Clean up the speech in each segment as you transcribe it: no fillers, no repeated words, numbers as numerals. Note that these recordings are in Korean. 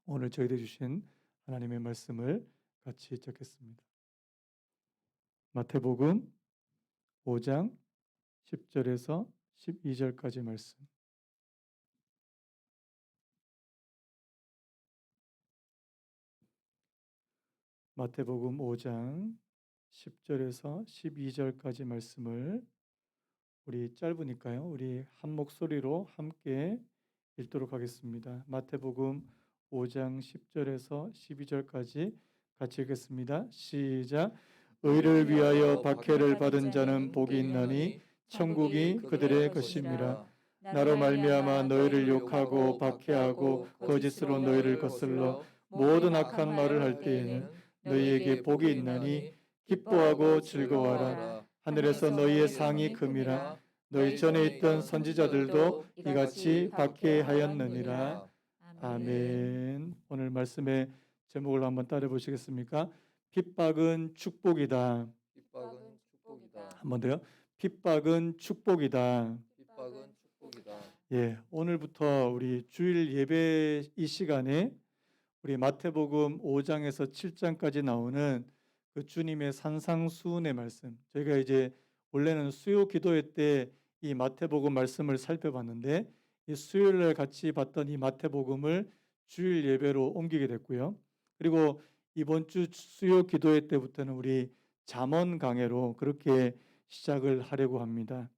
오늘 저희들 주신 하나님의 말씀을 같이 읽겠습니다. 마태복음 5장 10절에서 12절까지 말씀. 마태복음 5장 10절에서 12절까지 말씀을 우리 짧으니까요. 우리 한 목소리로 함께 읽도록 하겠습니다. 마태복음 5장 10절에서 12절까지 같이 읽겠습니다. 시작. 의를 위하여 박해를 받은 자는 복이 있나니 천국이 그들의 것임이라. 나로 말미암아 너희를 욕하고 박해하고 거짓으로 너희를 거슬러 모든 악한 말을 할 때에는 너희에게 복이 있나니 기뻐하고 즐거워하라. 하늘에서 너희의 상이 큼이라. 너희 전에 있던 선지자들도 이같이 박해하였느니라. 아멘. 오늘 말씀의 제목을 한번 따라 보시겠습니까? 핍박은 축복이다. 핍박은 축복이다. 한번 더요. 핍박은 축복이다. 핍박은 축복이다. 예, 오늘부터 우리 주일 예배 이 시간에 우리 마태복음 5장에서 7장까지 나오는 그 주님의 산상수훈의 말씀. 저희가 이제 원래는 수요 기도회 때 이 마태복음 말씀을 살펴봤는데 이 수요일 날 같이 봤던 이 마태복음을 주일 예배로 옮기게 됐고요. 그리고 이번 주 수요 기도회 때부터는 우리 잠언 강해로 그렇게 시작을 하려고 합니다.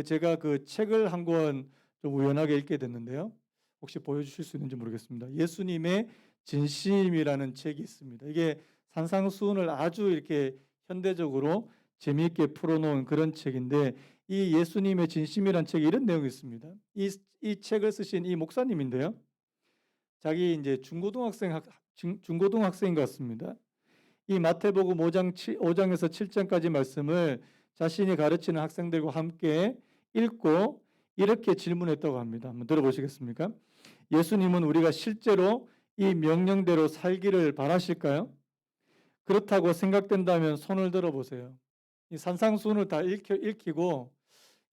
제가 그 책을 한 권 좀 우연하게 읽게 됐는데요. 혹시 보여주실 수 있는지 모르겠습니다. 예수님의 진심이라는 책이 있습니다. 이게 산상수훈을 아주 이렇게 현대적으로 재미있게 풀어놓은 그런 책인데 이 예수님의 진심이라는 책에 이런 내용이 있습니다. 이 책을 쓰신 이 목사님인데요. 자기 이제 중고등학생인 것 같습니다. 이 마태복음 5장에서 7장까지 말씀을 자신이 가르치는 학생들과 함께 읽고 이렇게 질문했다고 합니다. 한번 들어보시겠습니까? 예수님은 우리가 실제로 이 명령대로 살기를 바라실까요? 그렇다고 생각된다면 손을 들어보세요. 이 산상수훈을 다 읽히고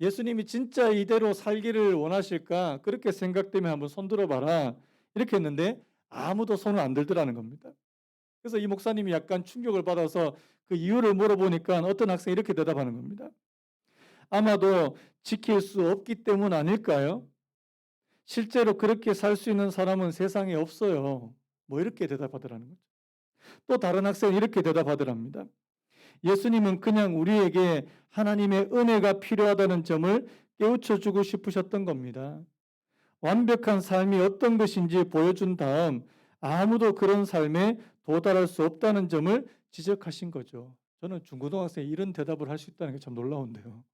예수님이 진짜 이대로 살기를 원하실까? 그렇게 생각되면 한번 손 들어봐라. 이렇게 했는데 아무도 손을 안 들더라는 겁니다. 그래서 이 목사님이 약간 충격을 받아서 그 이유를 물어보니까 어떤 학생이 이렇게 대답하는 겁니다. 아마도 지킬 수 없기 때문 아닐까요? 실제로 그렇게 살 수 있는 사람은 세상에 없어요. 뭐 이렇게 대답하더라는 거죠. 또 다른 학생은 이렇게 대답하더랍니다. 예수님은 그냥 우리에게 하나님의 은혜가 필요하다는 점을 깨우쳐 주고 싶으셨던 겁니다. 완벽한 삶이 어떤 것인지 보여준 다음 아무도 그런 삶에 도달할 수 없다는 점을 지적하신 거죠. 저는 중고등학생이 이런 대답을 할 수 있다는 게 참 놀라운데요.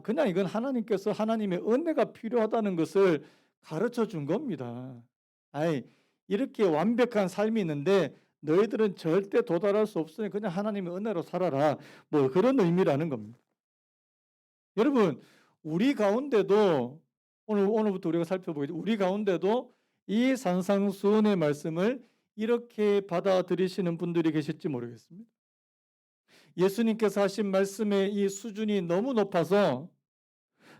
그냥 이건 하나님께서 하나님의 은혜가 필요하다는 것을 가르쳐 준 겁니다. 이렇게 완벽한 삶이 있는데 너희들은 절대 도달할 수 없으니 그냥 하나님의 은혜로 살아라. 뭐 그런 의미라는 겁니다. 여러분, 우리 가운데도 오늘부터 우리가 살펴보겠죠. 우리 가운데도 이 산상수훈의 말씀을 이렇게 받아들이시는 분들이 계실지 모르겠습니다. 예수님께서 하신 말씀의 이 수준이 너무 높아서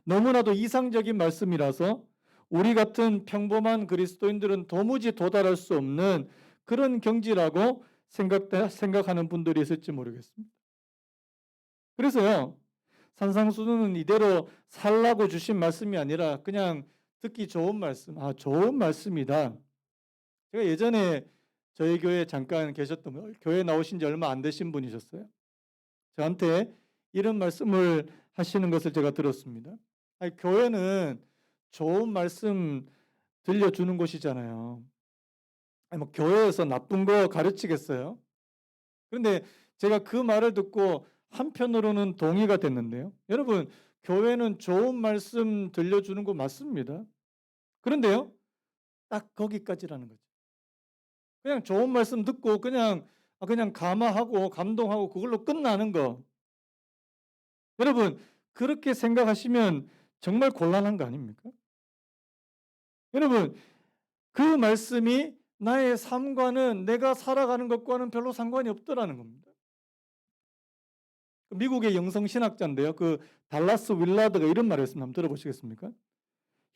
너무나도 이상적인 말씀이라서 우리 같은 평범한 그리스도인들은 도무지 도달할 수 없는 그런 경지라고 생각하는 분들이 있을지 모르겠습니다. 그래서요, 산상수훈은 이대로 살라고 주신 말씀이 아니라 그냥 듣기 좋은 말씀, 좋은 말씀이다. 제가 예전에 저희 교회에 잠깐 계셨던 분, 교회 나오신 지 얼마 안 되신 분이셨어요. 저한테 이런 말씀을 하시는 것을 제가 들었습니다. 교회는 좋은 말씀 들려주는 곳이잖아요. 뭐 교회에서 나쁜 거 가르치겠어요? 그런데 제가 그 말을 듣고 한편으로는 동의가 됐는데요. 여러분, 교회는 좋은 말씀 들려주는 거 맞습니다. 그런데요, 딱 거기까지라는 거죠. 그냥 좋은 말씀 듣고 그냥 감화하고 감동하고 그걸로 끝나는 거. 여러분, 그렇게 생각하시면 정말 곤란한 거 아닙니까? 여러분, 그 말씀이 나의 삶과는 내가 살아가는 것과는 별로 상관이 없더라는 겁니다. 미국의 영성신학자인데요. 그 달라스 윌라드가 이런 말을 했습니다. 한번 들어보시겠습니까?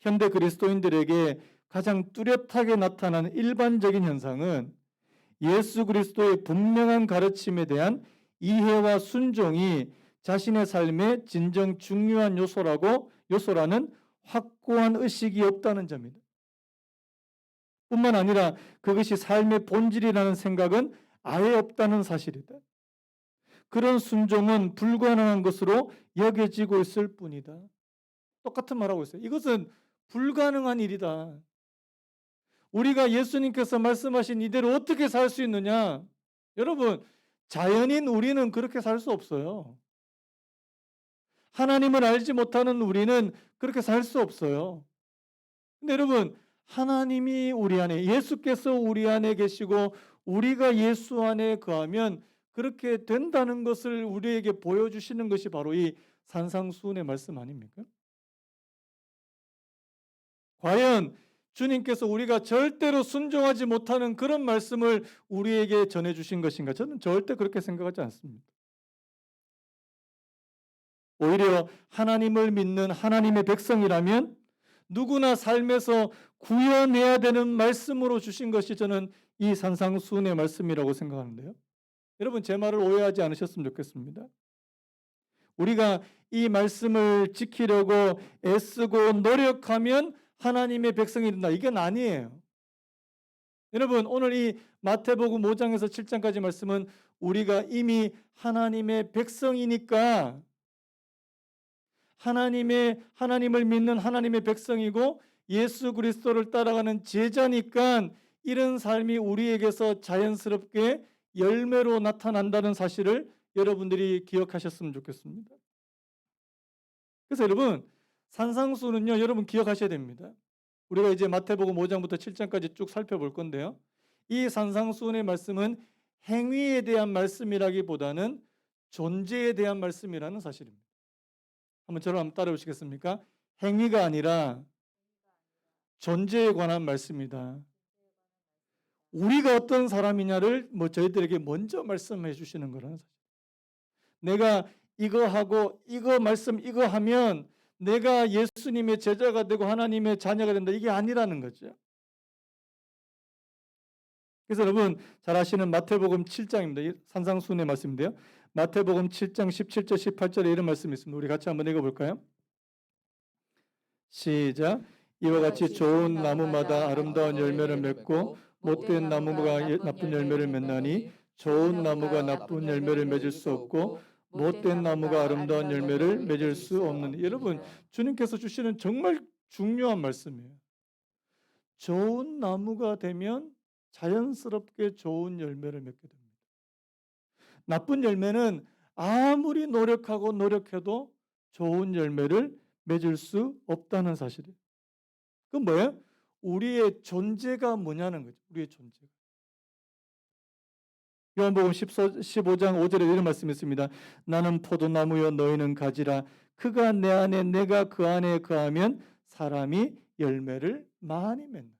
현대 그리스도인들에게 가장 뚜렷하게 나타나는 일반적인 현상은 예수 그리스도의 분명한 가르침에 대한 이해와 순종이 자신의 삶의 진정 중요한 요소라는 확고한 의식이 없다는 점입니다. 뿐만 아니라 그것이 삶의 본질이라는 생각은 아예 없다는 사실이다. 그런 순종은 불가능한 것으로 여겨지고 있을 뿐이다. 똑같은 말하고 있어요. 이것은 불가능한 일이다. 우리가 예수님께서 말씀하신 이대로 어떻게 살 수 있느냐? 여러분, 자연인 우리는 그렇게 살 수 없어요. 하나님을 알지 못하는 우리는 그렇게 살 수 없어요. 근데 여러분, 하나님이 우리 안에, 예수께서 우리 안에 계시고 우리가 예수 안에 거하면 그렇게 된다는 것을 우리에게 보여주시는 것이 바로 이 산상수훈의 말씀 아닙니까? 과연 주님께서 우리가 절대로 순종하지 못하는 그런 말씀을 우리에게 전해주신 것인가? 저는 절대 그렇게 생각하지 않습니다. 오히려 하나님을 믿는 하나님의 백성이라면 누구나 삶에서 구현해야 되는 말씀으로 주신 것이 저는 이 산상수훈의 말씀이라고 생각하는데요. 여러분, 제 말을 오해하지 않으셨으면 좋겠습니다. 우리가 이 말씀을 지키려고 애쓰고 노력하면 하나님의 백성이 된다. 이건 아니에요. 여러분, 오늘 이 마태복음 5장에서 7장까지 말씀은 우리가 이미 하나님의 백성이니까 하나님을 믿는 하나님의 백성이고 예수 그리스도를 따라가는 제자니까 이런 삶이 우리에게서 자연스럽게 열매로 나타난다는 사실을 여러분들이 기억하셨으면 좋겠습니다. 그래서 여러분, 산상수훈은요, 여러분 기억하셔야 됩니다. 우리가 이제 마태복음 5장부터 7장까지 쭉 살펴볼 건데요. 이 산상수훈의 말씀은 행위에 대한 말씀이라기보다는 존재에 대한 말씀이라는 사실입니다. 한번 저를 한번 따라 보시겠습니까? 행위가 아니라 존재에 관한 말씀이다. 우리가 어떤 사람이냐를 저희들에게 먼저 말씀해 주시는 거라는 사실. 내가 이거 하고 이거 하면 내가 예수님의 제자가 되고 하나님의 자녀가 된다. 이게 아니라는 거죠. 그래서 여러분 잘 아시는 마태복음 7장입니다. 산상수훈의 말씀인데요. 마태복음 7장 17절 18절에 이런 말씀이 있습니다. 우리 같이 한번 읽어볼까요? 시작. 이와 같이 좋은 나무마다 아름다운 열매를 맺고 못된 나무가 나쁜 열매를 맺나니 좋은 나무가 나쁜 열매를 맺을 수 없고 못된 나무가 아름다운 열매를 맺을 수 없는. 여러분, 주님께서 주시는 정말 중요한 말씀이에요. 좋은 나무가 되면 자연스럽게 좋은 열매를 맺게 됩니다. 나쁜 열매는 아무리 노력해도 좋은 열매를 맺을 수 없다는 사실이에요. 그건 뭐예요? 우리의 존재가 뭐냐는 거죠. 우리의 존재가. 요한복음 15장 5절에 이런 말씀이 있습니다. 나는 포도나무여 너희는 가지라. 그가 내 안에 내가 그 안에 거하면 사람이 열매를 많이 맺는다.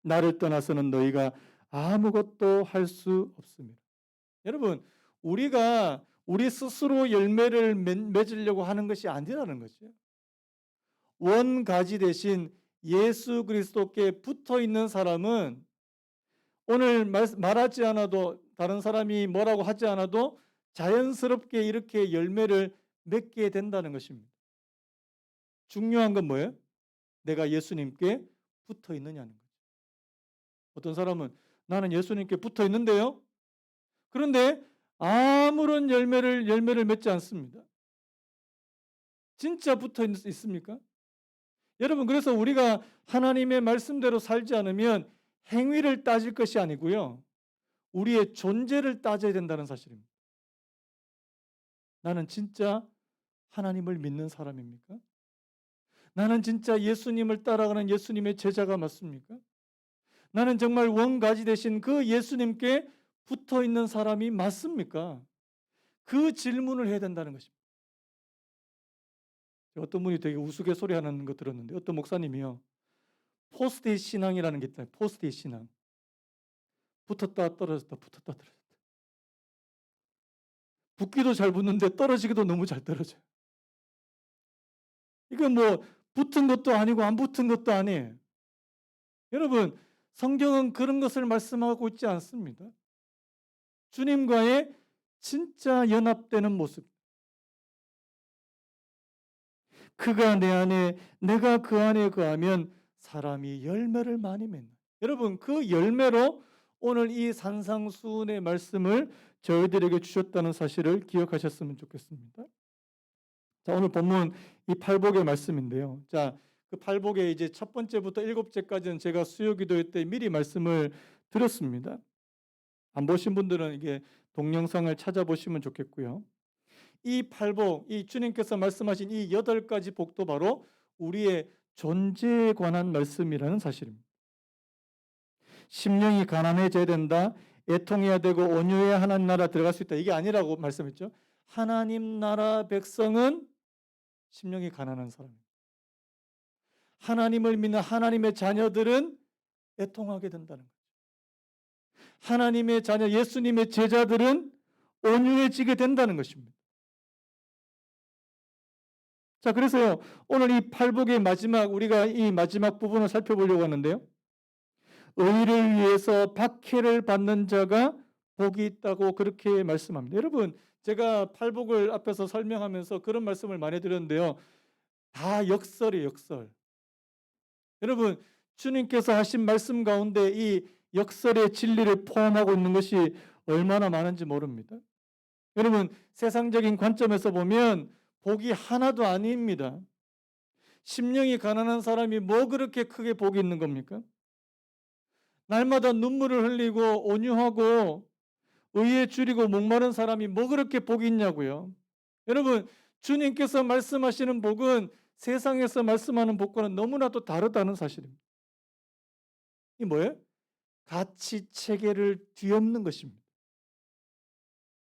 나를 떠나서는 너희가 아무것도 할 수 없습니다. 여러분, 우리가 우리 스스로 열매를 맺으려고 하는 것이 아니라는 거죠. 원가지 대신 예수 그리스도께 붙어 있는 사람은 오늘 말하지 않아도 다른 사람이 뭐라고 하지 않아도 자연스럽게 이렇게 열매를 맺게 된다는 것입니다. 중요한 건 뭐예요? 내가 예수님께 붙어 있느냐는 거죠. 어떤 사람은 나는 예수님께 붙어 있는데요. 그런데 아무런 열매를 맺지 않습니다. 진짜 붙어 있습니까? 여러분, 그래서 우리가 하나님의 말씀대로 살지 않으면 행위를 따질 것이 아니고요. 우리의 존재를 따져야 된다는 사실입니다. 나는 진짜 하나님을 믿는 사람입니까? 나는 진짜 예수님을 따라가는 예수님의 제자가 맞습니까? 나는 정말 원가지 되신 그 예수님께 붙어 있는 사람이 맞습니까? 그 질문을 해야 된다는 것입니다. 어떤 분이 되게 우스갯소리 하는 거 들었는데 어떤 목사님이요. 포스트잇 신앙이라는 게 있다. 포스트잇 신앙. 붙었다 떨어졌다 붙었다 떨어졌다. 붙기도 잘 붙는데 떨어지기도 너무 잘 떨어져요. 이건 뭐 붙은 것도 아니고 안 붙은 것도 아니에요. 여러분, 성경은 그런 것을 말씀하고 있지 않습니다. 주님과의 진짜 연합되는 모습. 그가 내 안에, 내가 그 안에 거하면 사람이 열매를 많이 맺는. 여러분, 그 열매로 오늘 이 산상수훈의 말씀을 저희들에게 주셨다는 사실을 기억하셨으면 좋겠습니다. 자, 오늘 본문 이 팔복의 말씀인데요. 자, 그 팔복의 이제 첫 번째부터 일곱째까지는 제가 수요기도 때 미리 말씀을 드렸습니다. 안 보신 분들은 이게 동영상을 찾아보시면 좋겠고요. 이 팔복, 이 주님께서 말씀하신 이 8가지 복도 바로 우리의 존재에 관한 말씀이라는 사실입니다. 심령이 가난해져야 된다. 애통해야 되고 온유해야 하나님 나라 들어갈 수 있다. 이게 아니라고 말씀했죠. 하나님 나라 백성은 심령이 가난한 사람입니다. 하나님을 믿는 하나님의 자녀들은 애통하게 된다는 거죠. 하나님의 자녀, 예수님의 제자들은 온유해지게 된다는 것입니다. 자, 그래서요, 오늘 이 팔복의 마지막, 우리가 이 마지막 부분을 살펴보려고 하는데요. 의를 위해서 박해를 받는 자가 복이 있다고 그렇게 말씀합니다. 여러분, 제가 팔복을 앞에서 설명하면서 그런 말씀을 많이 드렸는데요. 다 역설이에요, 역설. 여러분, 주님께서 하신 말씀 가운데 이 역설의 진리를 포함하고 있는 것이 얼마나 많은지 모릅니다. 여러분, 세상적인 관점에서 보면 복이 하나도 아닙니다. 심령이 가난한 사람이 뭐 그렇게 크게 복이 있는 겁니까? 날마다 눈물을 흘리고 온유하고 의에 줄이고 목마른 사람이 뭐 그렇게 복이 있냐고요. 여러분, 주님께서 말씀하시는 복은 세상에서 말씀하는 복과는 너무나도 다르다는 사실입니다. 이 뭐예요? 가치 체계를 뒤엎는 것입니다.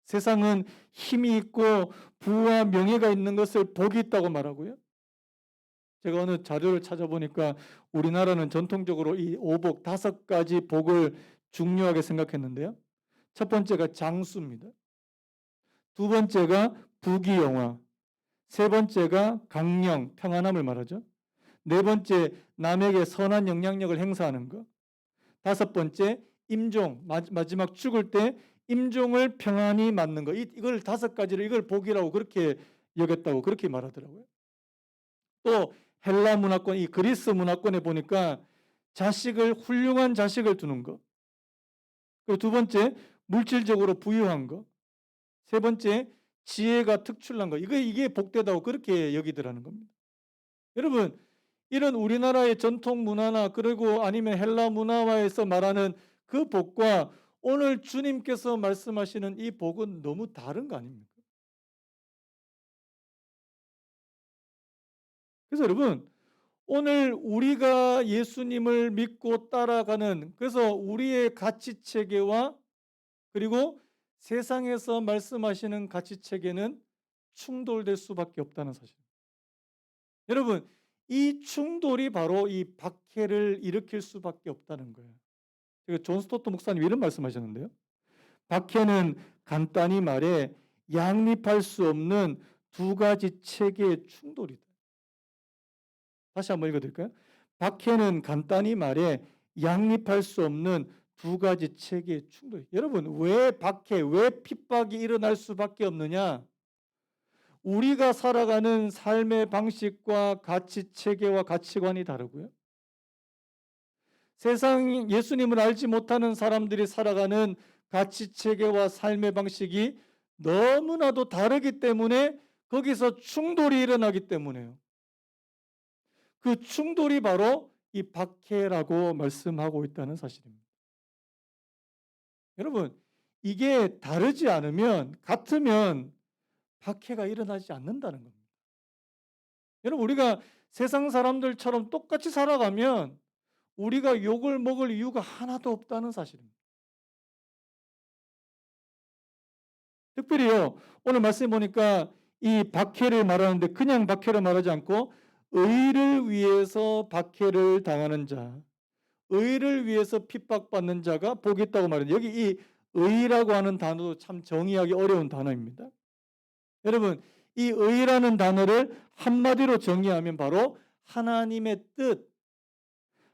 세상은 힘이 있고 부와 명예가 있는 것을 복이 있다고 말하고요. 제가 어느 자료를 찾아보니까 우리나라는 전통적으로 이 오복 5가지 복을 중요하게 생각했는데요. 첫 번째가 장수입니다. 두 번째가 부귀영화. 세 번째가 강령, 평안함을 말하죠. 네 번째, 남에게 선한 영향력을 행사하는 것. 다섯 번째, 임종, 마지막 죽을 때 임종을 평안히 맞는 것. 이걸 5가지를 이걸 복이라고 그렇게 여겼다고 그렇게 말하더라고요. 또 헬라 문화권, 이 그리스 문화권에 보니까 훌륭한 자식을 두는 것. 그리고 두 번째, 물질적으로 부유한 것. 세 번째, 지혜가 특출난 것. 이게 복되다고 그렇게 여기더라는 겁니다. 여러분, 이런 우리나라의 전통 문화나 그리고 아니면 헬라 문화화에서 말하는 그 복과 오늘 주님께서 말씀하시는 이 복은 너무 다른 거 아닙니까? 그래서 여러분, 오늘 우리가 예수님을 믿고 따라가는, 그래서 우리의 가치 체계와 그리고 세상에서 말씀하시는 가치 체계는 충돌될 수밖에 없다는 사실입니다. 여러분, 이 충돌이 바로 이 박해를 일으킬 수밖에 없다는 거예요. 존 스토트 목사님 이런 말씀하셨는데요. 박해는 간단히 말해 양립할 수 없는 2가지 체계의 충돌이다. 다시 한번 읽어드릴까요? 박해는 간단히 말해 양립할 수 없는 2가지 체계의 충돌. 여러분, 왜 박해, 왜 핍박이 일어날 수밖에 없느냐? 우리가 살아가는 삶의 방식과 가치 체계와 가치관이 다르고요. 세상 예수님을 알지 못하는 사람들이 살아가는 가치 체계와 삶의 방식이 너무나도 다르기 때문에 거기서 충돌이 일어나기 때문에요. 그 충돌이 바로 이 박해라고 말씀하고 있다는 사실입니다. 여러분, 이게 다르지 않으면, 같으면 박해가 일어나지 않는다는 겁니다. 여러분, 우리가 세상 사람들처럼 똑같이 살아가면 우리가 욕을 먹을 이유가 하나도 없다는 사실입니다. 특별히요, 오늘 말씀 보니까 이 박해를 말하는데 그냥 박해를 말하지 않고 의를 위해서 박해를 당하는 자, 의를 위해서 핍박받는 자가 복이 있다고 말해요. 여기 이 의라고 하는 단어도 참 정의하기 어려운 단어입니다. 여러분, 이 의라는 단어를 한마디로 정의하면 바로 하나님의 뜻,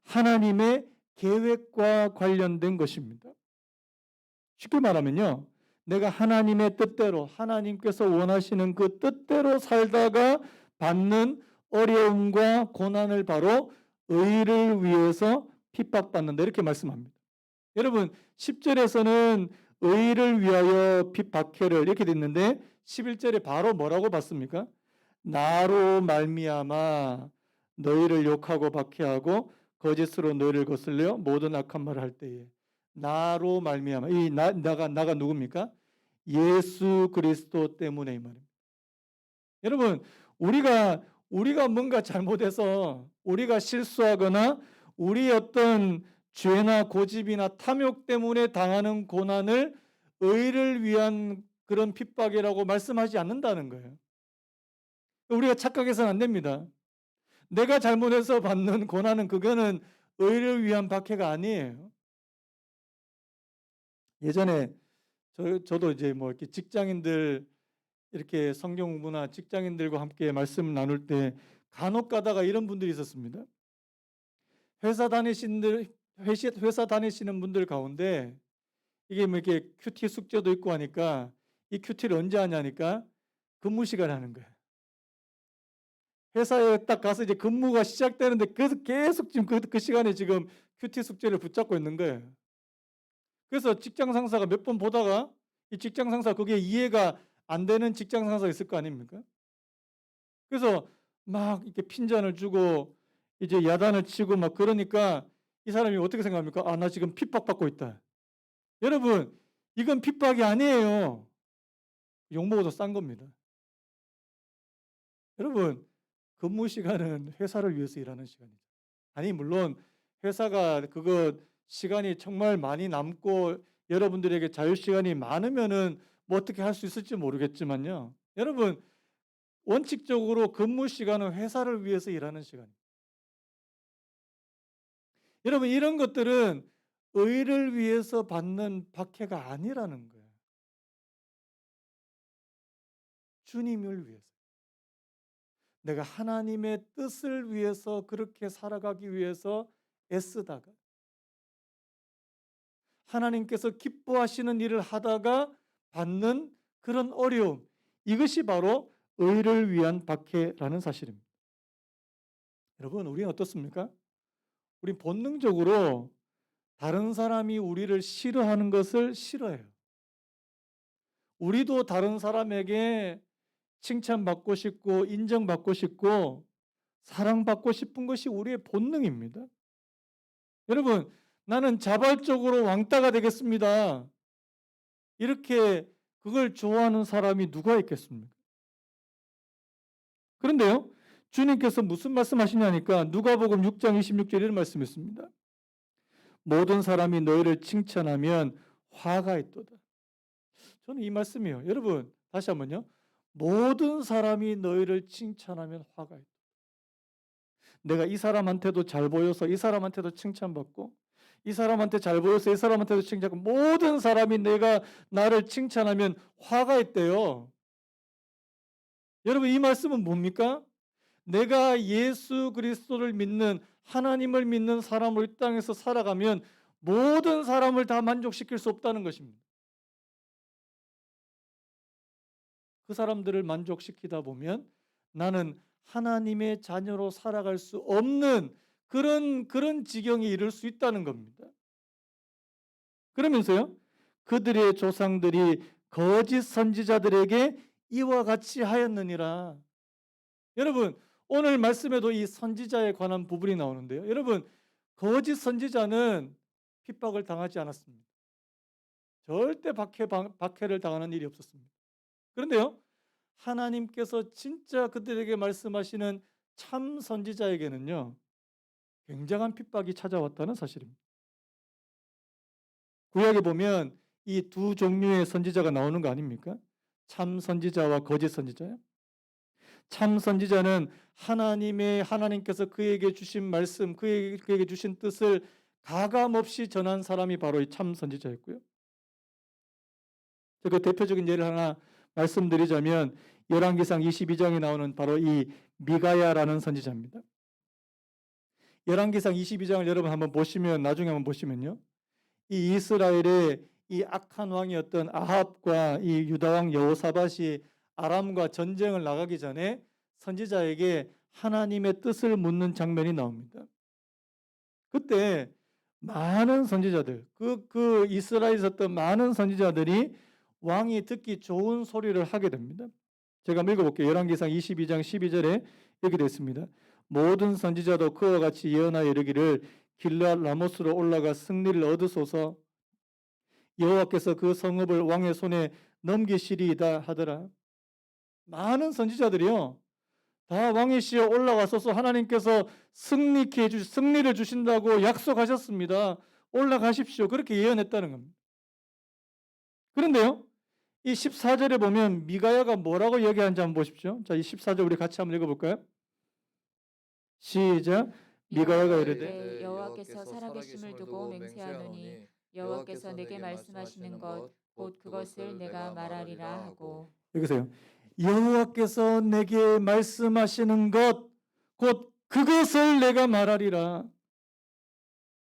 하나님의 계획과 관련된 것입니다. 쉽게 말하면요, 내가 하나님의 뜻대로, 하나님께서 원하시는 그 뜻대로 살다가 받는 어려움과 고난을 바로 의를 위해서 핍박받는다, 이렇게 말씀합니다. 여러분, 10절에서는 의를 위하여 박해를 이렇게 됐는데 11절에 바로 뭐라고 봤습니까? 나로 말미암아 너희를 욕하고 박해하고 거짓으로 너희를 거슬려 모든 악한 말을 할 때에, 나로 말미암아, 이 나가 누굽니까? 예수 그리스도 때문에, 이 말입니다. 여러분, 우리가 뭔가 잘못해서 우리가 실수하거나 우리 어떤 죄나 고집이나 탐욕 때문에 당하는 고난을 의를 위한 그런 핍박이라고 말씀하지 않는다는 거예요. 우리가 착각해서는 안 됩니다. 내가 잘못해서 받는 고난은 그거는 의를 위한 박해가 아니에요. 예전에 저도 이제 뭐 이렇게 직장인들, 이렇게 성경 공부나 직장인들과 함께 말씀 나눌 때 간혹 가다가 이런 분들이 있었습니다. 회사 다니시는 분들 가운데 이게 뭐 이렇게 큐티 숙제도 있고 하니까 이 큐티를 언제 하냐니까 근무 시간에 하는 거예요. 회사에 딱 가서 이제 근무가 시작되는데 계속 지금 그 시간에 지금 큐티 숙제를 붙잡고 있는 거예요. 그래서 직장 상사가 몇 번 보다가 이 직장 상사 그게 이해가 안 되는 직장 상사가 있을 거 아닙니까? 그래서 막 이렇게 핀잔을 주고 이제 야단을 치고 막 그러니까 이 사람이 어떻게 생각합니까? 아, 나 지금 핍박받고 있다. 여러분, 이건 핍박이 아니에요. 욕먹어도 싼 겁니다. 여러분, 근무 시간은 회사를 위해서 일하는 시간이죠. 아니, 물론 회사가 그거 시간이 정말 많이 남고 여러분들에게 자유 시간이 많으면은 뭐 어떻게 할 수 있을지 모르겠지만요. 여러분, 원칙적으로 근무 시간은 회사를 위해서 일하는 시간입니다. 여러분, 이런 것들은 의를 위해서 받는 박해가 아니라는 거예요. 주님을 위해서. 내가 하나님의 뜻을 위해서 그렇게 살아가기 위해서 애쓰다가 하나님께서 기뻐하시는 일을 하다가 받는 그런 어려움, 이것이 바로 의를 위한 박해라는 사실입니다. 여러분, 우리는 어떻습니까? 우리 본능적으로 다른 사람이 우리를 싫어하는 것을 싫어해요. 우리도 다른 사람에게 칭찬받고 싶고 인정받고 싶고 사랑받고 싶은 것이 우리의 본능입니다. 여러분, 나는 자발적으로 왕따가 되겠습니다. 이렇게 그걸 좋아하는 사람이 누가 있겠습니까? 그런데요, 주님께서 무슨 말씀하시냐니까 누가복음 6장 26절 이런 말씀했습니다. 모든 사람이 너희를 칭찬하면 화가 있도다. 저는 이 말씀이요. 여러분, 다시 한번요. 모든 사람이 너희를 칭찬하면 화가 있다. 내가 이 사람한테도 잘 보여서 이 사람한테도 칭찬받고 이 사람한테 잘 보여서 이 사람한테도 칭찬받고 모든 사람이 나를 칭찬하면 화가 있대요. 여러분, 이 말씀은 뭡니까? 내가 예수 그리스도를 믿는 하나님을 믿는 사람으로 이 땅에서 살아가면 모든 사람을 다 만족시킬 수 없다는 것입니다. 그 사람들을 만족시키다 보면 나는 하나님의 자녀로 살아갈 수 없는 그런 지경에 이를 수 있다는 겁니다. 그러면서요, 그들의 조상들이 거짓 선지자들에게 이와 같이 하였느니라. 여러분, 오늘 말씀에도 이 선지자에 관한 부분이 나오는데요. 여러분, 거짓 선지자는 핍박을 당하지 않았습니다. 절대 박해를 당하는 일이 없었습니다. 그런데요, 하나님께서 진짜 그들에게 말씀하시는 참 선지자에게는요, 굉장한 핍박이 찾아왔다는 사실입니다. 구약에 보면 이 두 종류의 선지자가 나오는 거 아닙니까? 참 선지자와 거짓 선지자요. 참 선지자는 하나님께서 그에게 주신 말씀, 그에게 주신 뜻을 가감없이 전한 사람이 바로 이 참 선지자였고요. 그 대표적인 예를 하나 말씀드리자면 열왕기상 22장에 나오는 바로 이 미가야라는 선지자입니다. 열왕기상 22장을 여러분 한번 보시면 나중에 한번 보시면요. 이 이스라엘의 이 악한 왕이었던 아합과 이 유다 왕 여호사밧이 아람과 전쟁을 나가기 전에 선지자에게 하나님의 뜻을 묻는 장면이 나옵니다. 그때 많은 선지자들, 그 이스라엘에 있었던 많은 선지자들이 왕이 듣기 좋은 소리를 하게 됩니다. 제가 한번 읽어볼게요. 열왕기상 22장 12절에 이렇게 되어 있습니다. 모든 선지자도 그와 같이 예언하여 이르기를 길르앗 라모스로 올라가 승리를 얻으소서. 여호와께서 그 성읍을 왕의 손에 넘기시리이다 하더라. 많은 선지자들이요, 다 왕의 시에 올라가소서 하나님께서 승리를 주신다고 약속하셨습니다. 올라가십시오. 그렇게 예언했다는 겁니다. 그런데요, 이 14절에 보면 미가야가 뭐라고 얘기하는지 한번 보십시오. 자, 이 14절 우리 같이 한번 읽어볼까요? 시작. 미가야가 이르되 여호와께서 살아계심을 두고 맹세하노니 여호와께서 내게 말씀하시는 것 곧 그것을 내가 말하리라 하고. 여기서요. 여호와께서 내게 말씀하시는 것 곧 그것을 내가 말하리라.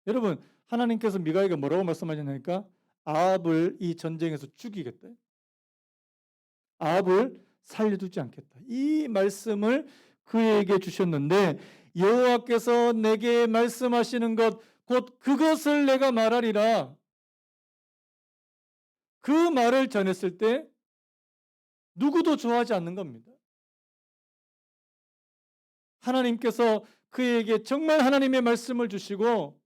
여러분, 하나님께서 미가야에게 뭐라고 말씀하셨냐니까? 아합을 이 전쟁에서 죽이겠다. 아합을 살려두지 않겠다. 이 말씀을 그에게 주셨는데 여호와께서 내게 말씀하시는 것 곧 그것을 내가 말하리라. 그 말을 전했을 때 누구도 좋아하지 않는 겁니다. 하나님께서 그에게 정말 하나님의 말씀을 주시고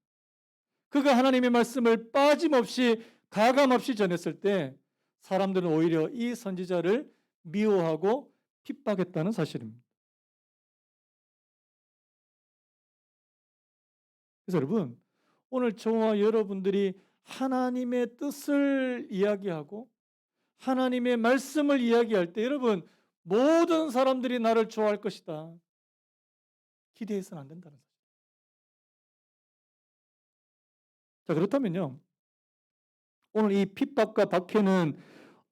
그가 하나님의 말씀을 빠짐없이 가감없이 전했을 때 사람들은 오히려 이 선지자를 미워하고 핍박했다는 사실입니다. 그래서 여러분, 오늘 저와 여러분들이 하나님의 뜻을 이야기하고 하나님의 말씀을 이야기할 때 여러분, 모든 사람들이 나를 좋아할 것이다 기대해서는 안 된다는 사실. 자, 그렇다면요, 오늘 이 핍박과 박해는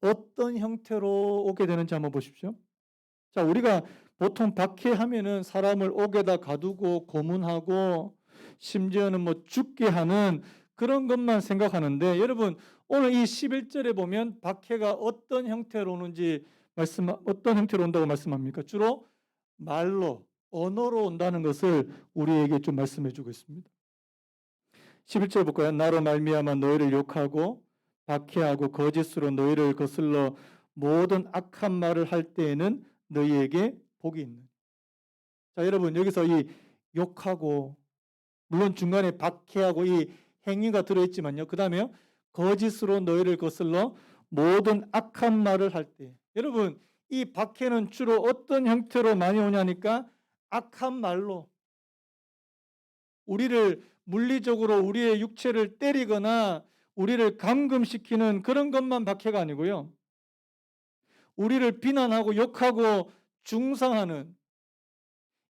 어떤 형태로 오게 되는지 한번 보십시오. 자, 우리가 보통 박해하면은 사람을 옥에다 가두고 고문하고 심지어는 뭐 죽게 하는 그런 것만 생각하는데 여러분, 오늘 이 11절에 보면 박해가 어떤 형태로 오는지 어떤 형태로 온다고 말씀합니까? 주로 말로, 언어로 온다는 것을 우리에게 좀 말씀해 주고 있습니다. 11절 볼까요? 나로 말미암아 너희를 욕하고 박해하고 거짓으로 너희를 거슬러 모든 악한 말을 할 때에는 너희에게 복이 있는. 자, 여러분, 여기서 이 욕하고 물론 중간에 박해하고 이 행위가 들어있지만요, 그 다음에요, 거짓으로 너희를 거슬러 모든 악한 말을 할 때, 여러분, 이 박해는 주로 어떤 형태로 많이 오냐니까 악한 말로 우리를 물리적으로 우리의 육체를 때리거나 우리를 감금시키는 그런 것만 박해가 아니고요, 우리를 비난하고 욕하고 중상하는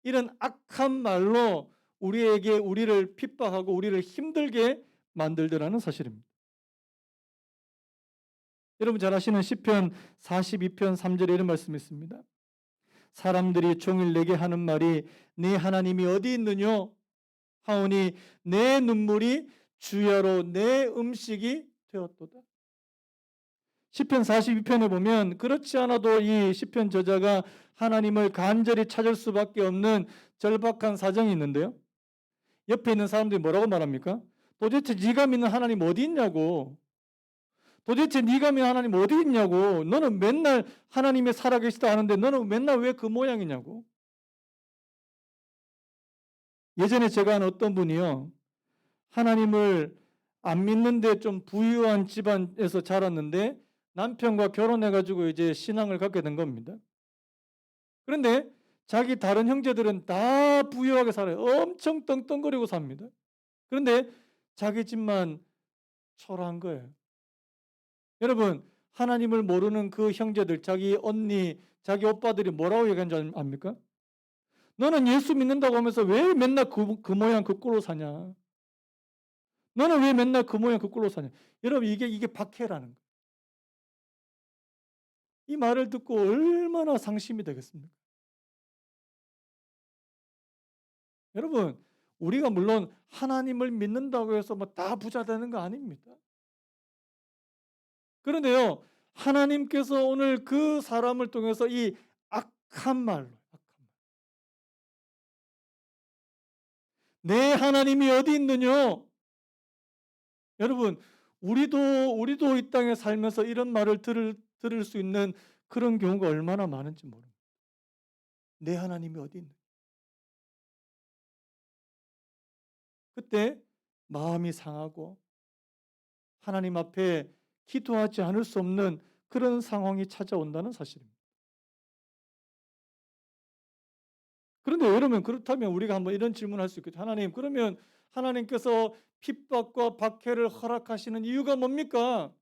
이런 악한 말로 우리에게 우리를 핍박하고 우리를 힘들게 만들더라는 사실입니다. 여러분 잘 아시는 시편 42편 3절에 이런 말씀이 있습니다. 사람들이 종일 내게 하는 말이 네 하나님이 어디 있느냐 하오니 내 눈물이 주야로 내 음식이 되었도다. 시편 42편에 보면 그렇지 않아도 이 시편 저자가 하나님을 간절히 찾을 수밖에 없는 절박한 사정이 있는데요, 옆에 있는 사람들이 뭐라고 말합니까? 도대체 네가 믿는 하나님 어디 있냐고. 도대체 네가 믿는 하나님 어디 있냐고. 너는 맨날 하나님이 살아계시다 하는데 너는 맨날 왜 그 모양이냐고. 예전에 제가 한 어떤 분이요, 하나님을 안 믿는데 좀 부유한 집안에서 자랐는데 남편과 결혼해가지고 이제 신앙을 갖게 된 겁니다. 그런데 자기 다른 형제들은 다 부유하게 살아요. 엄청 떵떵거리고 삽니다. 그런데 자기 집만 초라한 거예요. 여러분, 하나님을 모르는 그 형제들, 자기 언니, 자기 오빠들이 뭐라고 얘기하는지 압니까? 너는 예수 믿는다고 하면서 왜 맨날 그 모양 그 꼴로 사냐? 너는 왜 맨날 그 모양 그 꼴로 사냐? 여러분, 이게 박해라는 거예요. 이 말을 듣고 얼마나 상심이 되겠습니까? 여러분, 우리가 물론 하나님을 믿는다고 해서 뭐 다 부자 되는 거 아닙니다. 그런데요, 하나님께서 오늘 그 사람을 통해서 이 악한 말로, 내 하나님이 어디 있느냐? 여러분, 우리도 이 땅에 살면서 이런 말을 들을 수 있는 그런 경우가 얼마나 많은지 모릅니다. 내 하나님이 어디 있느냐? 그때 마음이 상하고 하나님 앞에 기도하지 않을 수 없는 그런 상황이 찾아온다는 사실입니다. 그런데 여러분, 그렇다면 우리가 한번 이런 질문을 할 수 있겠죠. 하나님, 그러면 하나님께서 핍박과 박해를 허락하시는 이유가 뭡니까?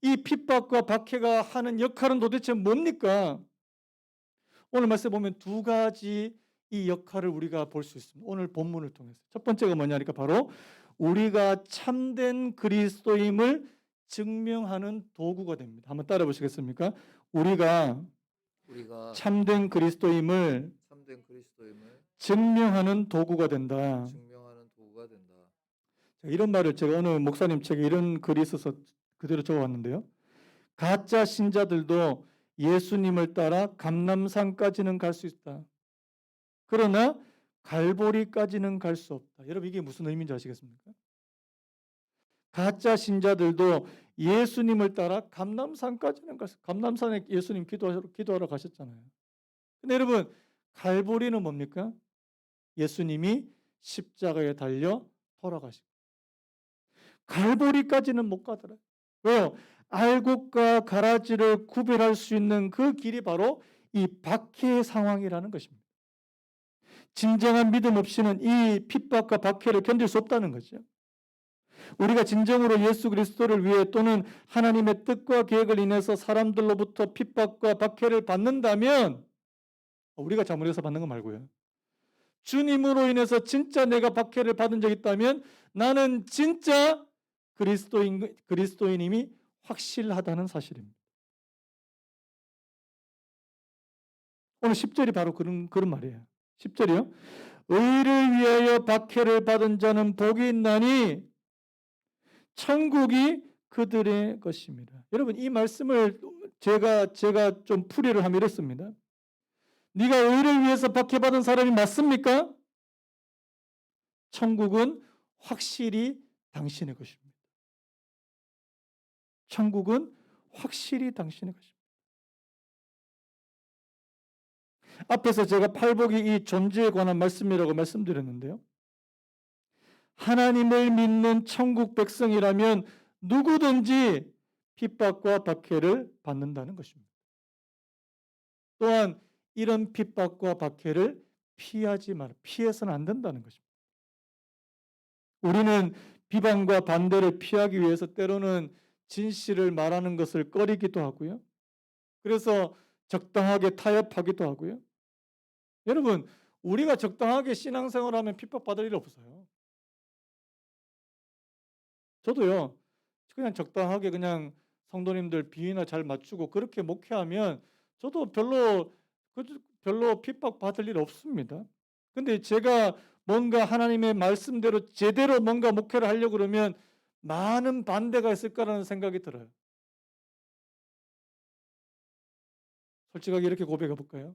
이 핍박과 박해가 하는 역할은 도대체 뭡니까? 오늘 말씀에 보면 두 가지 이 역할을 우리가 볼 수 있습니다. 오늘 본문을 통해서. 첫 번째가 뭐냐니까 바로 우리가 참된 그리스도임을 증명하는 도구가 됩니다. 한번 따라 보시겠습니까? 우리가 참된 그리스도임을 증명하는 도구가 된다. 자, 이런 말을 제가 어느 목사님 책에 이런 글이 있어서 그대로 적어왔는데요. 가짜 신자들도 예수님을 따라 감람산까지는 갈 수 있다. 그러나 갈보리까지는 갈 수 없다. 여러분, 이게 무슨 의미인지 아시겠습니까? 가짜 신자들도 예수님을 따라 감람산까지는 갈 수. 감람산에 예수님 기도하러 가셨잖아요. 근데 여러분, 갈보리는 뭡니까? 예수님이 십자가에 달려 돌아가시고. 갈보리까지는 못 가더라. 왜요? 알곡과 가라지를 구별할 수 있는 그 길이 바로 이 박해의 상황이라는 것입니다. 진정한 믿음 없이는 이 핍박과 박해를 견딜 수 없다는 거죠. 우리가 진정으로 예수 그리스도를 위해 또는 하나님의 뜻과 계획을 인해서 사람들로부터 핍박과 박해를 받는다면, 우리가 잘못해서 받는 거 말고요, 주님으로 인해서 진짜 내가 박해를 받은 적이 있다면 나는 진짜 그리스도인임이 확실하다는 사실입니다. 오늘 10절이 바로 그런 말이에요. 10절이요. 의를 위하여 박해를 받은 자는 복이 있나니 천국이 그들의 것입니다. 여러분, 이 말씀을 제가 좀 풀이를 하면 이렇습니다. 네가 의를 위해서 박해받은 사람이 맞습니까? 천국은 확실히 당신의 것입니다. 천국은 확실히 당신의 것입니다. 앞에서 제가 팔복이 이 존재에 관한 말씀이라고 말씀드렸는데요. 하나님을 믿는 천국 백성이라면 누구든지 핍박과 박해를 받는다는 것입니다. 또한 이런 핍박과 박해를 피해서는 안 된다는 것입니다. 우리는 비방과 반대를 피하기 위해서 때로는 진실을 말하는 것을 꺼리기도 하고요. 그래서 적당하게 타협하기도 하고요. 여러분, 우리가 적당하게 신앙생활하면 핍박받을 일 없어요. 저도요, 그냥 적당하게 그냥 성도님들 비위나 잘 맞추고 그렇게 목회하면 저도 별로 핍박받을 일 없습니다. 근데 제가 뭔가 하나님의 말씀대로 제대로 뭔가 목회를 하려고 그러면 많은 반대가 있을 거라는 생각이 들어요. 솔직하게 이렇게 고백해 볼까요?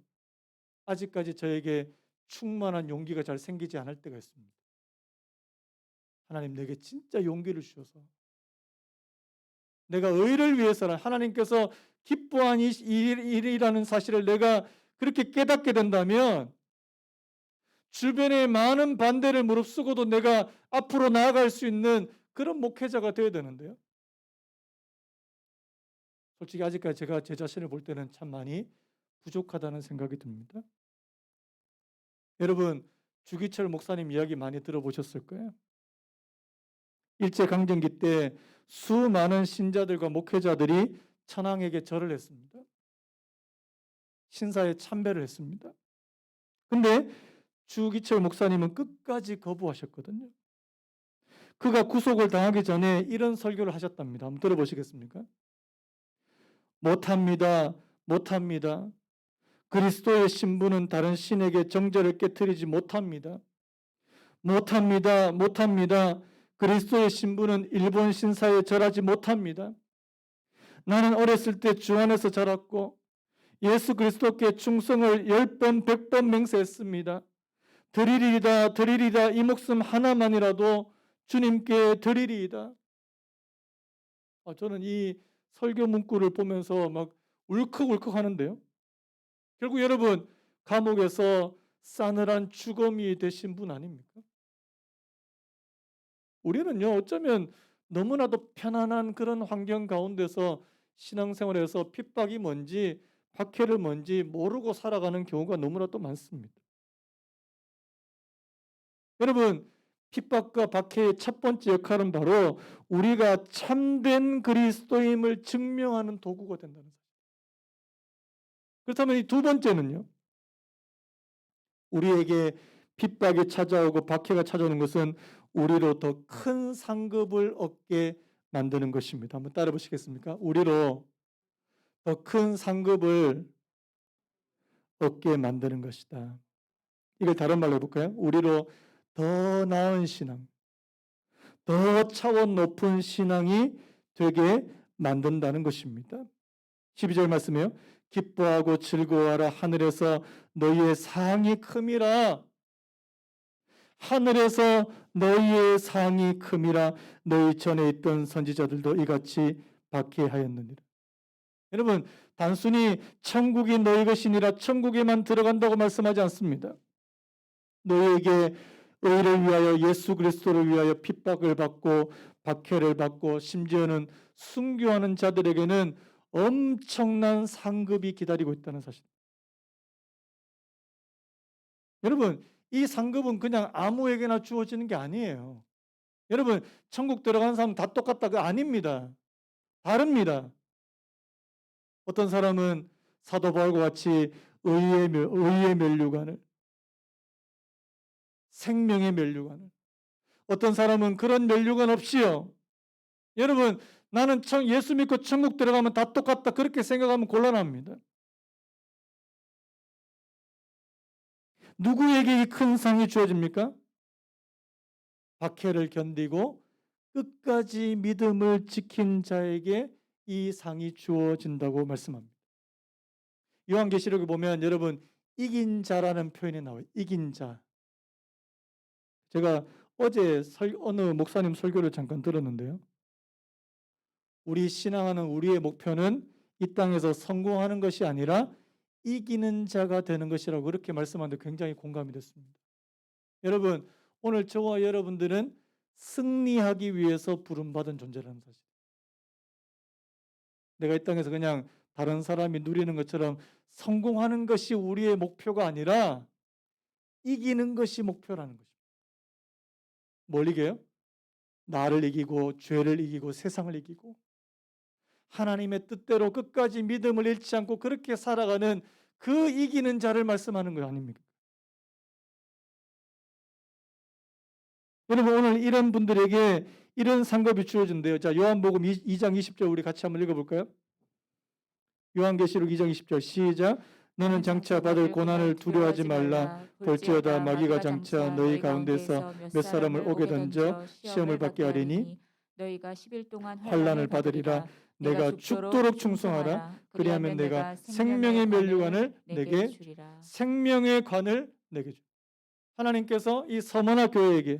아직까지 저에게 충만한 용기가 잘 생기지 않을 때가 있습니다. 하나님, 내게 진짜 용기를 주셔서 내가 의를 위해서는 하나님께서 기뻐한 일이라는 사실을 내가 그렇게 깨닫게 된다면 주변의 많은 반대를 무릅쓰고도 내가 앞으로 나아갈 수 있는 그런 목회자가 되어야 되는데요. 솔직히 아직까지 제가 제 자신을 볼 때는 참 많이 부족하다는 생각이 듭니다. 여러분, 주기철 목사님 이야기 많이 들어보셨을 거예요. 일제강점기 때 수많은 신자들과 목회자들이 천황에게 절을 했습니다. 신사에 참배를 했습니다. 근데 주기철 목사님은 끝까지 거부하셨거든요. 그가 구속을 당하기 전에 이런 설교를 하셨답니다. 한번 들어보시겠습니까? 못합니다. 못합니다. 그리스도의 신부는 다른 신에게 정죄를 깨뜨리지 못합니다. 못합니다. 그리스도의 신부는 일본 신사에 절하지 못합니다. 나는 어렸을 때 주 안에서 자랐고 예수 그리스도께 충성을 10번, 100번 맹세했습니다. 드리리이다 이 목숨 하나만이라도 주님께 드리리이다. 저는 이 설교 문구를 보면서 막 울컥울컥 하는데요. 결국 여러분 감옥에서 싸늘한 주검이 되신 분 아닙니까? 우리는요 어쩌면 너무나도 편안한 그런 환경 가운데서 신앙생활에서 핍박이 뭔지 박해를 뭔지 모르고 살아가는 경우가 너무나도 많습니다. 여러분 핍박과 박해의 첫 번째 역할은 바로 우리가 참된 그리스도임을 증명하는 도구가 된다는 사실. 그렇다면 이 두 번째는요. 우리에게 핍박이 찾아오고 박해가 찾아오는 것은 우리로 더 큰 상급을 얻게 만드는 것입니다. 한번 따라 보시겠습니까? 우리로 더 큰 상급을 얻게 만드는 것이다. 이걸 다른 말로 해볼까요? 우리로 더 나은 신앙, 더 차원 높은 신앙이 되게 만든다는 것입니다. 12절 말씀이에요. 기뻐하고 즐거워하라. 하늘에서 너희의 상이 큼이라. 하늘에서 너희의 상이 큼이라. 너희 전에 있던 선지자들도 이같이 박해하였느니라. 여러분 단순히 천국이 너희 것이니라 천국에만 들어간다고 말씀하지 않습니다. 너희에게 의를 위하여 예수 그리스도를 위하여 핍박을 받고 박해를 받고 심지어는 순교하는 자들에게는 엄청난 상급이 기다리고 있다는 사실. 여러분 이 상급은 그냥 아무에게나 주어지는 게 아니에요. 여러분 천국 들어간 사람 다 똑같다 그 아닙니다. 다릅니다. 어떤 사람은 사도 바울과 같이 의의 면류관을, 생명의 면류관을, 어떤 사람은 그런 면류관 없이요. 여러분 나는 예수 믿고 천국 들어가면 다 똑같다 그렇게 생각하면 곤란합니다. 누구에게 이 큰 상이 주어집니까? 박해를 견디고 끝까지 믿음을 지킨 자에게 이 상이 주어진다고 말씀합니다. 요한계시록에 보면 여러분 이긴 자라는 표현이 나와요. 이긴 자. 제가 어제 어느 목사님 설교를 잠깐 들었는데요. 우리 신앙하는 우리의 목표는 이 땅에서 성공하는 것이 아니라 이기는 자가 되는 것이라고 그렇게 말씀하는데 굉장히 공감이 됐습니다. 여러분 오늘 저와 여러분들은 승리하기 위해서 부름받은 존재라는 사실. 내가 이 땅에서 그냥 다른 사람이 누리는 것처럼 성공하는 것이 우리의 목표가 아니라 이기는 것이 목표라는 것입니다. 뭘 이겨요? 나를 이기고 죄를 이기고 세상을 이기고 하나님의 뜻대로 끝까지 믿음을 잃지 않고 그렇게 살아가는 그 이기는 자를 말씀하는 거 아닙니까? 여러분 오늘 이런 분들에게 이런 상급이 주어진대요. 자 요한복음 2장 20절 우리 같이 한번 읽어볼까요? 요한계시록 2장 20절 시작. 너는 장차 받을 고난을 두려워하지 말라. 볼지어다 마귀가 장차 너희 가운데서 몇 사람을 오게 던져 시험을 받게 하리니 너희가 10일 동안 환난을 받으리라. 내가 죽도록 충성하라. 그리하면 내가 생명의 면류관을 내게 주리라. 생명의 관을 내게 주. 하나님께서 이 서머나 교회에게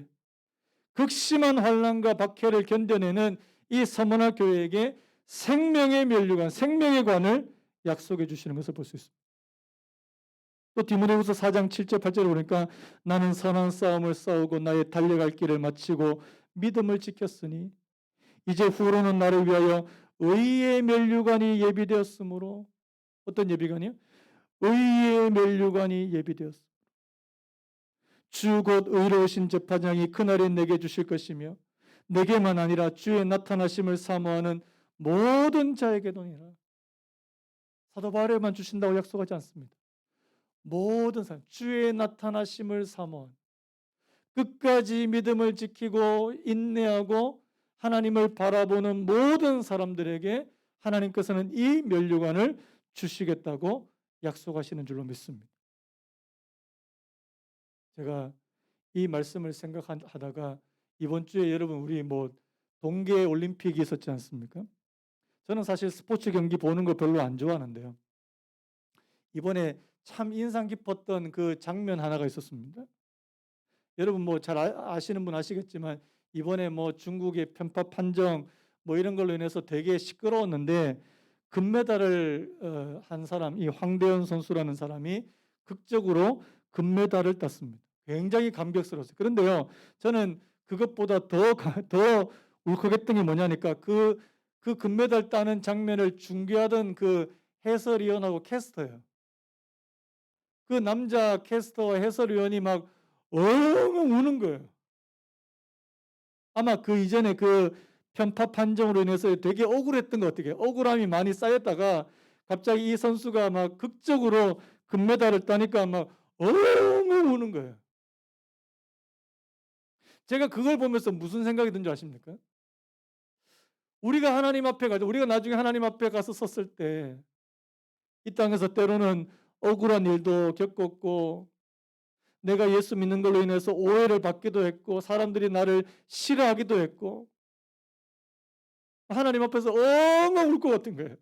극심한 환난과 박해를 견뎌내는 이 서머나 교회에게 생명의 면류관, 생명의 관을 약속해 주시는 것을 볼 수 있습니다. 또 디모데후서 4장 7절 8절을 보니까 나는 선한 싸움을 싸우고 나의 달려갈 길을 마치고 믿음을 지켰으니 이제 후로는 나를 위하여 의의 면류관이 예비되었으므로 어떤 예비관이요? 의의 면류관이 예비되었으므로 주 곧 의로우신 재판장이 그날에 내게 주실 것이며 내게만 아니라 주의 나타나심을 사모하는 모든 자에게도니라. 사도 바울에게만 주신다고 약속하지 않습니다. 모든 사람 주의 나타나심을 사모한 끝까지 믿음을 지키고 인내하고 하나님을 바라보는 모든 사람들에게 하나님께서는 이 면류관을 주시겠다고 약속하시는 줄로 믿습니다. 제가 이 말씀을 생각하다가 이번 주에 여러분 우리 동계 올림픽이 있었지 않습니까? 저는 사실 스포츠 경기 보는 거 별로 안 좋아하는데요. 이번에 참 인상 깊었던 그 장면 하나가 있었습니다. 여러분 잘 아시는 분 아시겠지만 이번에 중국의 편파 판정 이런 걸로 인해서 되게 시끄러웠는데 금메달을 한 사람, 이 황대현 선수라는 사람이 극적으로 금메달을 땄습니다. 굉장히 감격스러웠어요. 그런데요, 저는 그것보다 더 울컥했던 게 뭐냐니까 그 금메달 따는 장면을 중계하던 그 해설위원하고 캐스터예요. 그 남자 캐스터와 해설위원이 막 엉엉 우는 거예요. 아마 그 이전에 그 편파 판정으로 인해서 되게 억울했던 것 같아요. 억울함이 많이 쌓였다가 갑자기 이 선수가 막 극적으로 금메달을 따니까 막 엉엉 우는 거예요. 제가 그걸 보면서 무슨 생각이 든 줄 아십니까? 우리가 하나님 앞에 가서 우리가 나중에 하나님 앞에 가서 섰을 때 이 땅에서 때로는 억울한 일도 겪었고 내가 예수 믿는 걸로 인해서 오해를 받기도 했고 사람들이 나를 싫어하기도 했고 하나님 앞에서 엉엉 울 것 같은 거예요.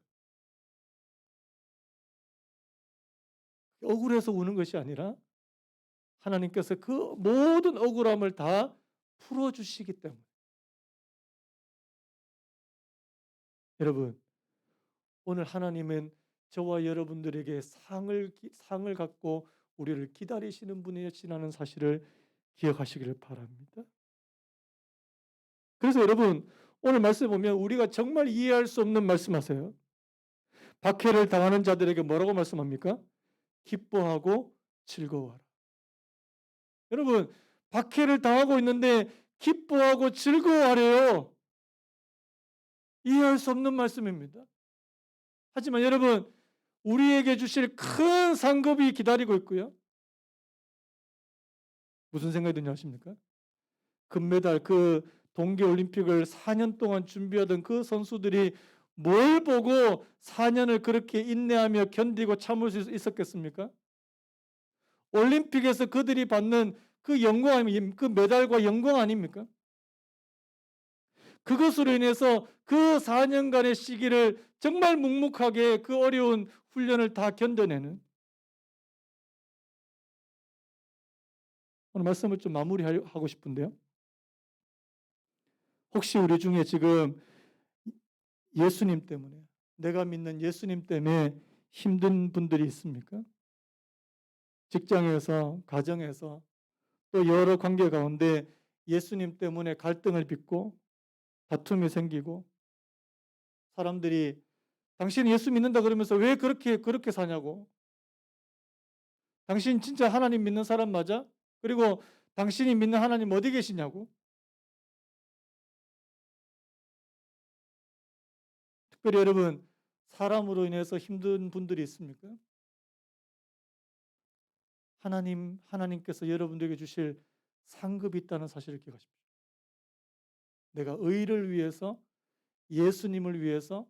억울해서 우는 것이 아니라 하나님께서 그 모든 억울함을 다 풀어주시기 때문에. 여러분, 오늘 하나님은 저와 여러분들에게 상을 갖고 우리를 기다리시는 분이시라는 사실을 기억하시기를 바랍니다. 그래서 여러분, 오늘 말씀 보면 우리가 정말 이해할 수 없는 말씀하세요. 박해를 당하는 자들에게 뭐라고 말씀합니까? 기뻐하고 즐거워하라. 여러분, 박해를 당하고 있는데 기뻐하고 즐거워하래요. 이해할 수 없는 말씀입니다. 하지만 여러분, 우리에게 주실 큰 상급이 기다리고 있고요. 무슨 생각이 드냐 아십니까? 금메달 그 동계올림픽을 4년 동안 준비하던 그 선수들이 뭘 보고 4년을 그렇게 인내하며 견디고 참을 수 있었겠습니까? 올림픽에서 그들이 받는 그 영광 아닙니까? 그 메달과 영광 아닙니까? 그것으로 인해서 그 4년간의 시기를 정말 묵묵하게 그 어려운 훈련을 다 견뎌내는 오늘 말씀을 좀 마무리하고 싶은데요. 혹시 우리 중에 지금 예수님 때문에 내가 믿는 예수님 때문에 힘든 분들이 있습니까? 직장에서, 가정에서 또 여러 관계 가운데 예수님 때문에 갈등을 빚고 다툼이 생기고 사람들이 당신 예수 믿는다 그러면서 왜 그렇게 사냐고. 당신 진짜 하나님 믿는 사람 맞아? 그리고 당신이 믿는 하나님 어디 계시냐고. 특별히 여러분 사람으로 인해서 힘든 분들이 있습니까? 하나님께서 여러분들에게 주실 상급이 있다는 사실을 기억하십시오. 내가 의를 위해서 예수님을 위해서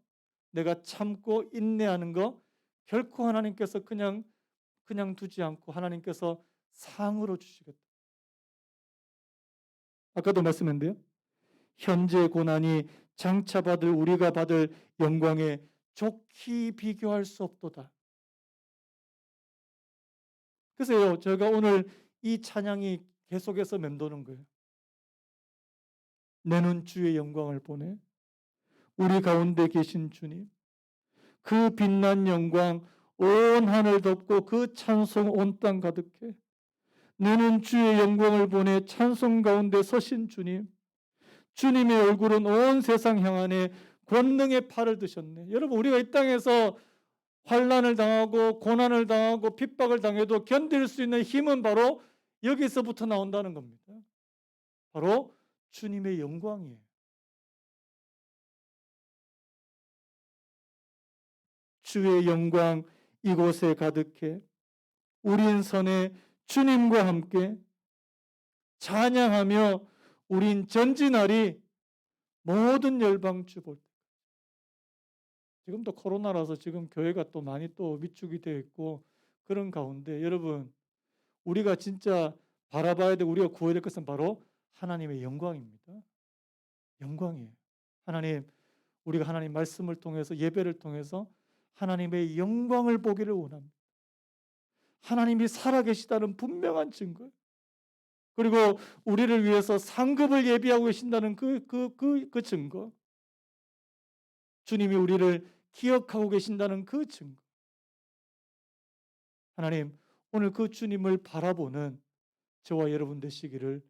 내가 참고 인내하는 거 결코 하나님께서 그냥 두지 않고 하나님께서 상으로 주시겠다. 아까도 말씀했는데요. 현재 고난이 장차 우리가 받을 영광에 좋게 비교할 수 없도다. 그래서요, 제가 오늘 이 찬양이 계속해서 맴도는 거예요. 내는 주의 영광을 보내. 우리 가운데 계신 주님. 그 빛난 영광 온 하늘 덮고 그 찬송 온 땅 가득해. 내는 주의 영광을 보내 찬송 가운데 서신 주님. 주님의 얼굴은 온 세상 향하네 권능의 팔을 드셨네. 여러분 우리가 이 땅에서 환난을 당하고 고난을 당하고 핍박을 당해도 견딜 수 있는 힘은 바로 여기서부터 나온다는 겁니다. 바로 주님의 영광이에요. 주의 영광 이곳에 가득해 우린 선에 주님과 함께 찬양하며 우린 전진하리 모든 열방 주 볼 때 지금 또 코로나라서 지금 교회가 또 많이 또 위축이 되어 있고 그런 가운데 여러분 우리가 진짜 바라봐야 되고 우리가 구해야 될 것은 바로 하나님의 영광입니다. 영광이에요. 하나님, 우리가 하나님 말씀을 통해서 예배를 통해서 하나님의 영광을 보기를 원합니다. 하나님이 살아계시다는 분명한 증거. 그리고 우리를 위해서 상급을 예비하고 계신다는 그 증거. 주님이 우리를 기억하고 계신다는 그 증거. 하나님, 오늘 그 주님을 바라보는 저와 여러분 되시기를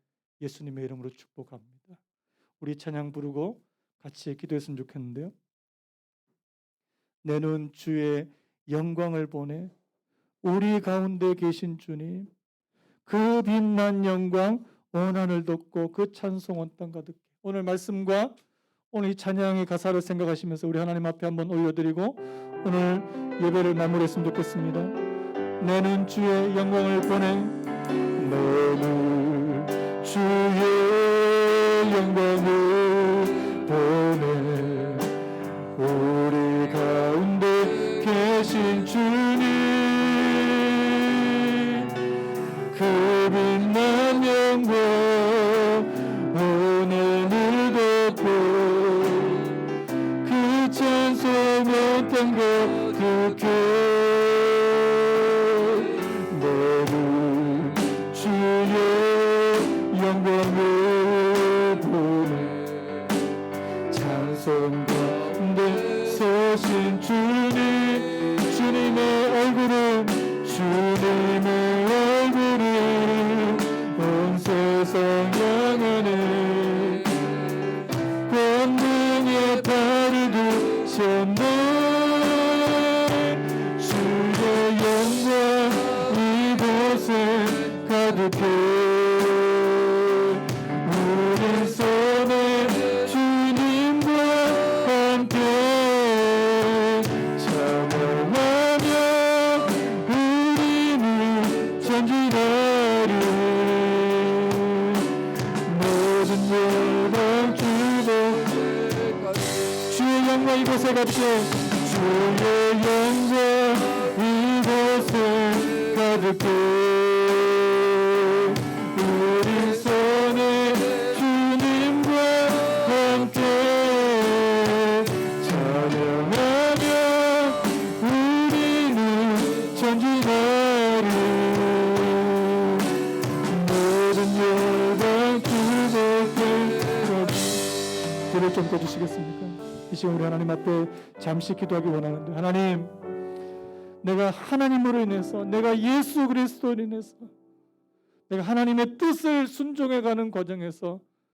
예수님의 이름으로 축복합니다. 우리 찬양 부르고 같이 기도했으면 좋겠는데요. 내 눈 주의 영광을 보내 우리 가운데 계신 주님, 그 빛난 영광 온 하늘 덮고 그 찬송 온 땅 가득해. 오늘 말씀과 오늘 이 찬양의 가사를 생각하시면서 우리 하나님 앞에 한번 올려드리고 오늘 예배를 마무리했으면 좋겠습니다. 내 눈 주의 영광을 보내 내 눈 주의 영광을 보내 우리 가운데 계신 주님 그 빛난 영광 온 하늘 덮고 그 찬송 온 땅 가득해 영광을 보내 찬송 가운데 서신 주님 주님의 얼굴은 온 세상 향하네 권능의 발을 드셨네 주의 영광 이곳에 가득해 이곳에 같이 주의 영광 이곳에 가득해 우리 손에 주님과 함께 찬양하며 우리는 전진하리 모든 영광 주님께 불을 좀 꺼주시겠습니까? 이 시간 우리 하나님 앞에 잠시 기도하기 원하는데 하나님 내가 하나님으로 인해서 내가 예수 그리스도로 인해서 내가 하나님의 뜻을 순종해가는 과정에서